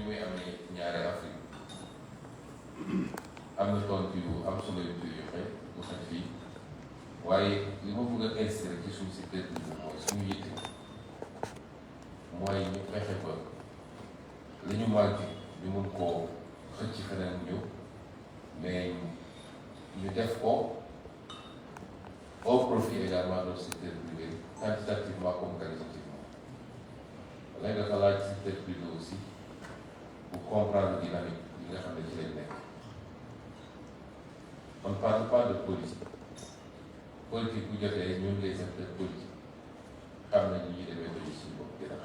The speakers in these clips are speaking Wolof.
muy amee ñaare Afrique am na tontu yu am solo yu joxe fii waaye li ma bëgg a insérer ci suñu secteur bi mooy suñu yitte mooy ñu fexe ba li ñu manqué ñu mun koo xëcc feneen ñëw mais ñu def ko au profit également de notre secteur privé quantitativement comme qualitativement léegi dafa laaj secteur privé aussi pour comprendre dynamique yi nga xam ne ci lañ nekk. On ne parle pas de politique politique bu jotee ñun les acteurs politiques xam nañ ni ñuy demee ba gis suñu bopp dina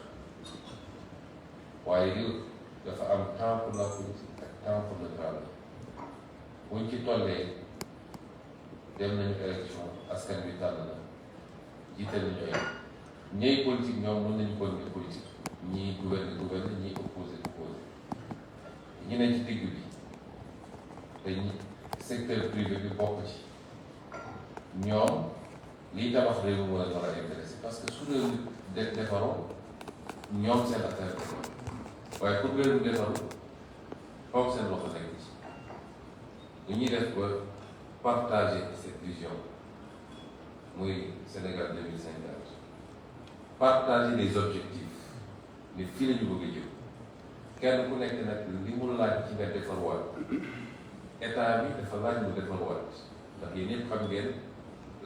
waaye li dafa am temps pour la politique ak temps pour le travail buñ ci tollee dem nañu élection askan bi tànn na jiital nañu ay ñey politique ñoom mën nañu continuer politique ñii gouverner ñii opposé ñu ne ci digg bi dañuy secteur privé bi bokk ci ñoom liy tabax réew mi war a intéressé parce que su réew mi defaroo ñoom seen affaire bi waaye pour réew mi defaru foog seen loxo nekk ci lu ñuy def ba partager cette vision muy Sénégal 2050 partager les objectifs ni fii la ñu bëgg a jëm kenn ku nekk nag li mu laaj ci nga defarwaat état bi dafa laaj mu defarwaat ndax yéen ñëpp xam ngeen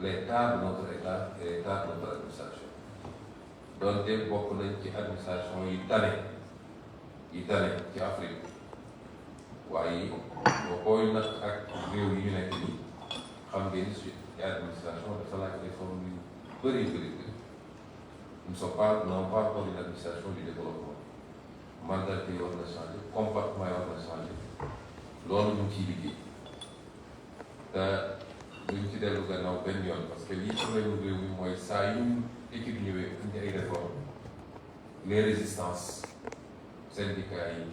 les tares de notre état et les tares de notre administration donte bokk nañ ci administration yi tane ci Afrique waaye boo koy nag ak réew yi ñu nekk nii xam ngeen ni administration dafa laaj réforme yu bëri nous ne sommes pas encore une administration du développement mentalité yi war na changé comportement yi war na changé loolu ñu ngi ciy liggéey te duñ ci dellu gannaaw benn yoon parce que lii problème réew mi mooy saa yu équipe ñëwee indi ay réforme les résistances syndicats yi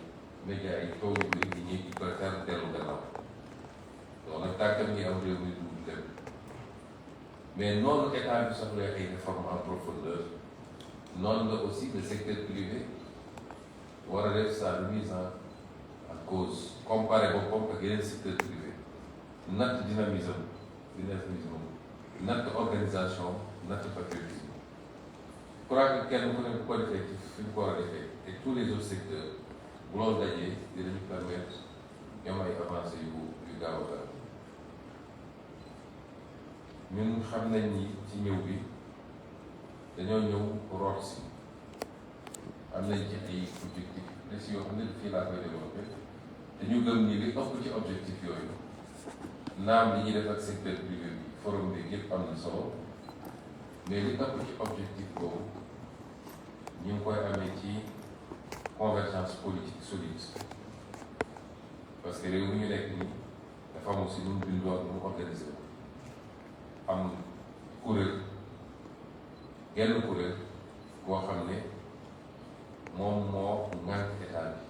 médias yi taw yu bëri ñi ñuy préfère dellu gannaaw donc nag tànkam ngi am réew mi du dem mais noonu état bi soxla ay réforme en profondeur noonu la aussi le secteur privé war a def sa remise en cause comparé boppam ak yeneen secteur privé natt dynamisme natt organisation natt patriotisme je crois que kenn ku ne bu ko defee ci fi ñu ko war a defee et tous les autres secteurs bu loolu dajee dinañu permettre ñoom ay avancé yu gaaw a gaaw ñun xam nañ ni ci ñëw bi dañoo ñëw root si am nañ ci ay objectif des si yoo xam ne fii laa koy développé dañu gëm ni li ëpp ci objectif yooyu naam li ñuy def ak secteur privé bi forum bi yëpp am na solo mais li ëpp ci objectif boobu ñu ngi koy amee ci convergence politique solide parce que réew mi ñu nekk nii dafa am aussi nu mu bindoo ak nu mu organisé am genn kuréel boo xam ne moom moo ŋànk état bi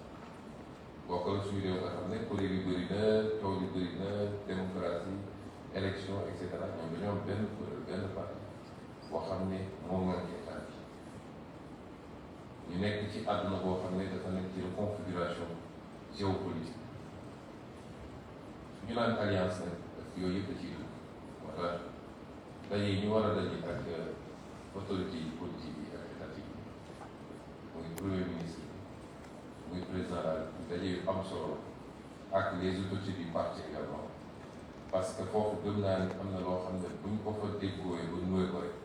bokkal suñu réew nga xam ne kuréel yu bëri na coow yu bëri na démocratie élection et cetera ñoom dañoo am benn kuréel benn parti boo xam ne moo ŋànk état bi ñu nekk ci àdduna boo xam ne dafa nekk ci configuration géopolitique su ñu naan alliance nag yooyu yëpp a ciy dugg moo tax daje yi ñu war a daje ak autorité yi politique yi ak étatique yi muy premier ministre muy président de la République daje yu am solo ak les autorités du parti également parce que foofu gëm naa ne am na loo xam ne buñ ko fa déggooyee ba nuwee ko rek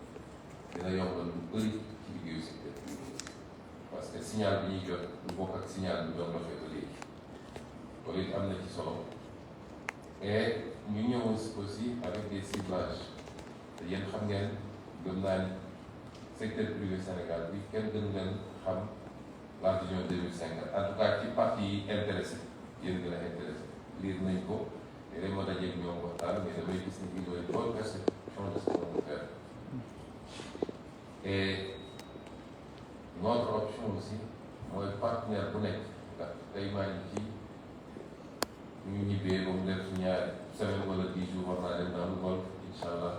dina yombal lu bëri ci liggéeyu secteur parce que signal bi ñuy jot lu bokk ak signal bi doon doxee ba léegi loolu it am na ci solo et ñu ñëw aussi avec des ciblages te yéen xam ngeen gëm naa ni secteur privé Sénégal bi kenn gën leen xam la vision 2050 en tout cas ci parti yi intéressé yéen gën a intéressé lire nañ ko te dañ ma dajeeg ñoom waxtaan mais damay gis ni ils ont une bonne perception de ce qu'on peut faire et notre option aussi mooy partenaire bu nekk ndax tey maa ngi ci ñu ñibbee ba mu def ñaari semaine wala 10 jours war naa dem dans le golfe incha allah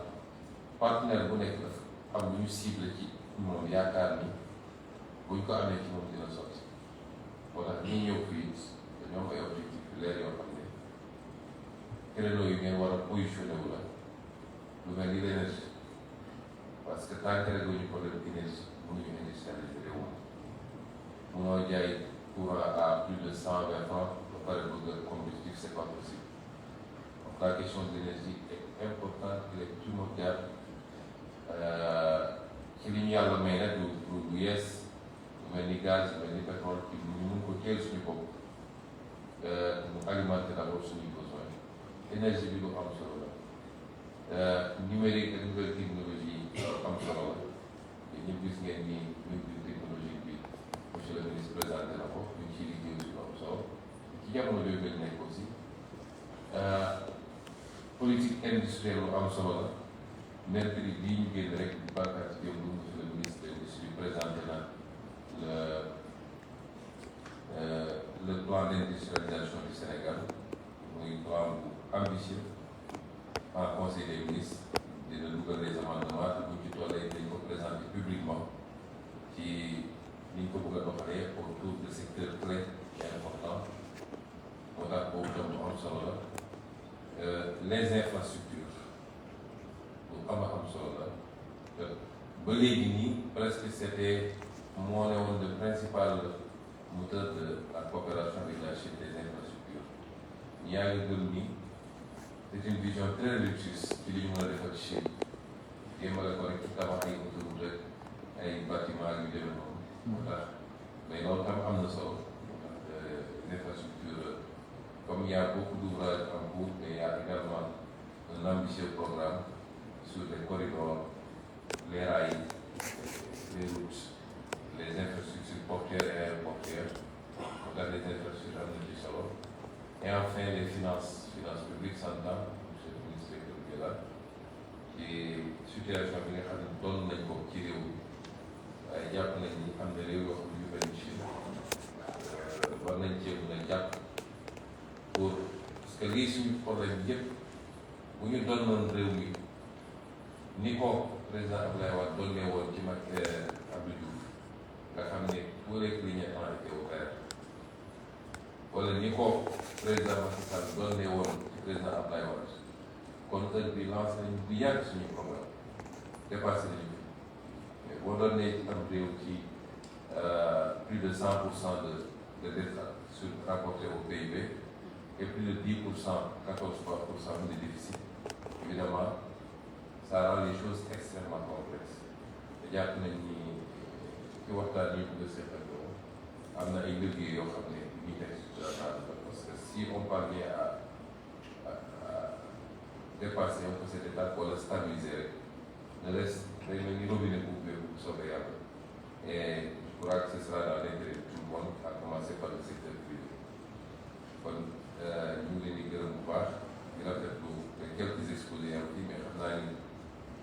partenaire bu nekk dafa am lu ñu ciblé ci moom yaakaar ni buñ ko amee ci moom dina sotti moo tax ñi ñëw fii créneaux yu ngeen war a positionné wu la lu mel ni l'énergie parce que tant que réglé wuñu problème d'énergie mënuñu industrialiser réew mi munoo jaay courant à plus de 120 francs ba pare bëgg combustif c'est pas possible donc la question de l'énergie est importante, elle est primordiale ci li ñu yàlla may nag du yees lu mel ni gaz lu mel ni pétrole ci ñu mun ko teel suñu bopp mu alimenter d'abord suñuy besoin énergie bi lu am solo la numérique ak nouvelle technologie am solo la te ñëpp gis ngeen ni nouvelle technologie bi monsieur le ministre présenté na ko ñu ciy liggéey aussi lu am solo ci jamono yooyu lañ nekk aussi politique industrielle lu am solo la mercredi bii ñu génn rek di bàkkaat démb monsieur le ministre de l'Industrie présenté na le plan d'industrialisation du Sénégal muy plan bu ambitieux en conseil des ministres dina dugal les amendements te buñ ci tollee dañ ko présenter publiquement ci ni ñu ko bëgg a doxalee autour de secteurs clés et importants moo tax boobu tam lu am solo la les infrastructures lu am solo la ba léegi nii presque c'était moo ne woon le principal moteur de la coopération avec la Chine des infrastructures yaa ngi gëm ni c'est une vision très réductrice ci li ñu mën a defar Chine jéemale ko rek ci tabax ay autoroute rek ay bâtiment yu demee noonu moo tax mais loolu tam am na solo les infrastructures comme il y a beaucoup d'ouvrages en cours mais il y a également un ambitieux programme sur les corridors, les rails, les routes, les infrastructures portuaires et aéroportuaires, les infrastructures administratives, et enfin les finances publiques s'entend, monsieur le ministre qui est là, qui situation bi nga xam ne doon nañ ko ci réew mi waaye jàpp nañ ni am na réew yoo xam ne yu mel ni Chine war nañ cee mën a jàpp pour parce que lii suñu problème yëpp bu ñu doon réew mi ni ko président Abdoulaye Wade doonee woon ci mag Abdou Diouf nga xam ne tous les clignotants étaient au vert wala ni ko président Macky Sall doonee woon ci président Abdoulaye Wade kon heure bi lancé nañu bu yàgg suñu programme dépassé nañu mais boo doonee am réew ci plus de 100% de dette sur rapporté au PIB et plus de 10%, 14% de déficit évidemment ça rend les choses extrêmement complexes te jàpp nañ ni ci waxtaan yi bëgg a seetal yow am na ay liggéey yoo xam ne ñu teg sur la table parce que si on parvient à dépasser un peu cette étape wala stabiliser rek le reste day mel ni robinet bu ubbeeku bu soobee yàlla et je crois que ce sera dans l'intérêt de tout le monde à commencer par le secteur privé kon ñu ngi leen di gërëm bu baax di rafetlu quelques exposés yi mais xam naa ni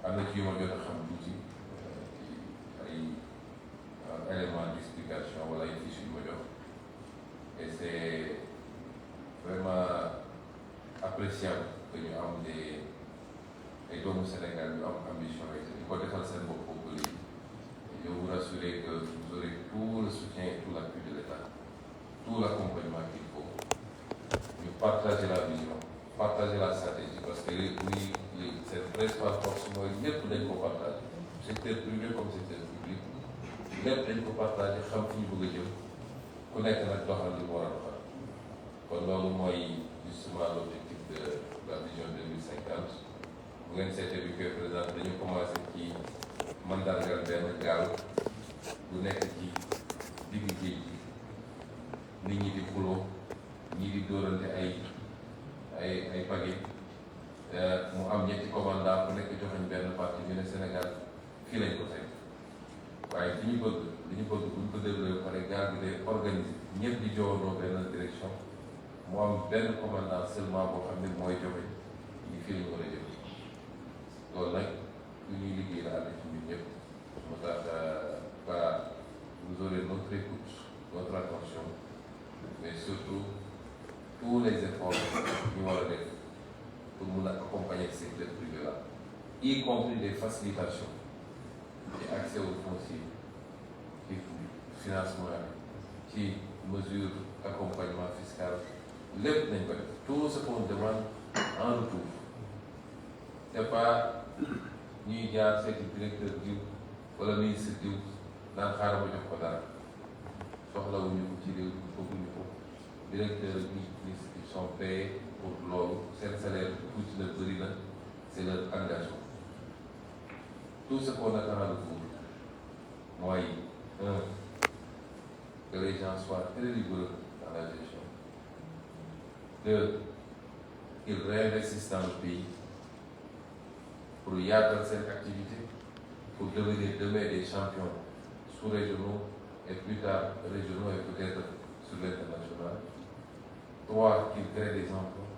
am na ci yu ma jot a xam tuuti ci ay éléments d'explication wala ay fiches yu ma jox et c'est vraiment appréciable que ñu am ay doomu Sénégal yu am ambition yi di ko defal seen bopp boobu léegi je vous rassure que vous aurez tout le soutien et tout l'appui de l'État tout l'accompagnement qu'il faut ñu partager la vision partager la stratégie parce que oui cette principale force mooy lépp dañ ko partager secteur privé comme secteur public lépp dañ ko partager xam fi ñu bëgg a jëm ku nekk nag doxal li mu war a doxal kon loolu mooy justement l'objectif de la vision 2050 bu ngeen seetee bi koy président dañu commencé ci mandargal benn gaal bu nekk ci digg géej gi nit ñi di xuloo ñi di dóorante ay pagé mu am ñetti commandant bu nekk joxañ benn parti ñu ne Sénégal fii lañ ko teg waaye li ñu bëgg bu ñu ko développé pare gaal gi day organiser ñëpp di joxandoo benn direction mu am benn commandant seulement boo xam ne mooy joxe ñu fii lañ war a jëm loolu nag lu ñuy liggéey la ànd ci ñun ñëpp moo tax vous aurez notre écoute notre attention mais surtout tous les efforts ñu war a def pour mun a accompagner ce secteur privé là y compris des facilitations ci accès au foncier ci financement ci mesure d'accompagnement fiscal lépp nañ ko def tout ce qu'on demande en retour. C'est pas ñuy jaar seeti directeur diw wala ministre diw naan xaaral ma jox ko dara soxlawuñu ko ci réew mi fooguñu ko directeur ministre ils sont payés pour loolu seen salaire tuuti na bëri na c'est leur engagement. Tout ce qu'on attend de vous mooy que les gens soient très rigoureux dans la gestion. Deux, qu'ils réinvestissent dans le pays pour yaatal cette activité, pour devenir demain des champions sous-régionaux et plus tard régionaux et peut-être sur l'international. Trois, qu'ils créent des emplois.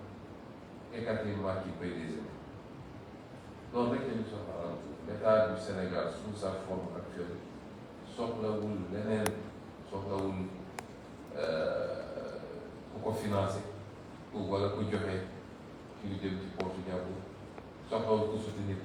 Et quatrièmement, qu'ils payent des impôts. Donc rek lañu soxla l'État du Sénégal sous sa forme actuelle soxlawul leneen soxlawul ku ko financer wala ku joxe ci lu jëm ci poche jàmbur soxlawul ku soutenir